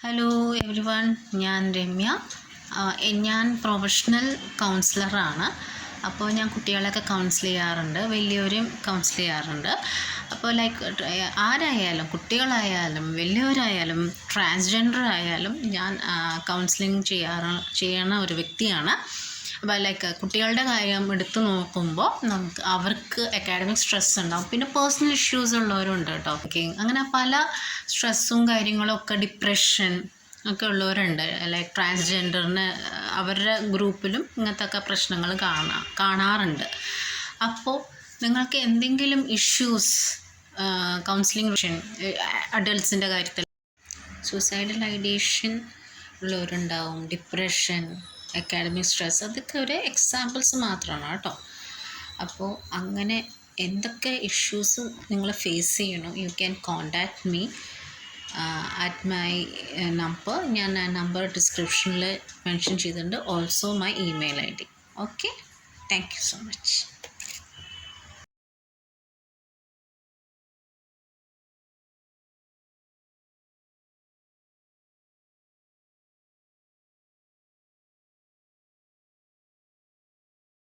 Hello every one, ഞാൻ രമ്യ. ഞാൻ professional കൗൺസിലറാണ്. അപ്പോൾ ഞാൻ കുട്ടികളെയൊക്കെ കൗൺസിൽ ചെയ്യാറുണ്ട്, വലിയവരെയും കൗൺസിൽ ചെയ്യാറുണ്ട്. അപ്പോൾ ആരായാലും, കുട്ടികളായാലും വലിയവരായാലും ട്രാൻസ്ജെൻഡർ ആയാലും ഞാൻ കൗൺസിലിംഗ് ചെയ്യണ ഒരു വ്യക്തിയാണ്. അപ്പോൾ കുട്ടികളുടെ കാര്യം എടുത്തു നോക്കുമ്പോൾ അവർക്ക് അക്കാഡമിക് സ്ട്രെസ് ഉണ്ടാവും, പിന്നെ പേഴ്സണൽ ഇഷ്യൂസ് ഉള്ളവരുണ്ട് കേട്ടോ. അങ്ങനെ പല സ്ട്രെസ്സും കാര്യങ്ങളൊക്കെ, ഡിപ്രഷൻ ഒക്കെ ഉള്ളവരുണ്ട്. ട്രാൻസ്ജെൻഡറിന് അവരുടെ ഗ്രൂപ്പിലും ഇങ്ങനത്തെ ഒക്കെ പ്രശ്നങ്ങൾ കാണാറുണ്ട്. അപ്പോൾ നിങ്ങൾക്ക് എന്തെങ്കിലും ഇഷ്യൂസ് കൗൺസിലിംഗ് അഡൾട്ട്സിൻ്റെ കാര്യത്തിൽ സൂസൈഡൽ ഐഡിയേഷൻ ഉള്ളവരുണ്ടാവും, ഡിപ്രഷൻ, അക്കാഡമിക് സ്ട്രെസ്, അതൊക്കെ ഒരു എക്സാമ്പിൾസ് മാത്രമാണ് കേട്ടോ. അപ്പോൾ അങ്ങനെ എന്തൊക്കെ ഇഷ്യൂസ് നിങ്ങൾ ഫേസ് ചെയ്യണം, you can contact me at my number. ഞാൻ ആ നമ്പർ ഡിസ്ക്രിപ്ഷനിൽ മെൻഷൻ ചെയ്തിട്ടുണ്ട്. Also my email ID. Okay, thank you so much.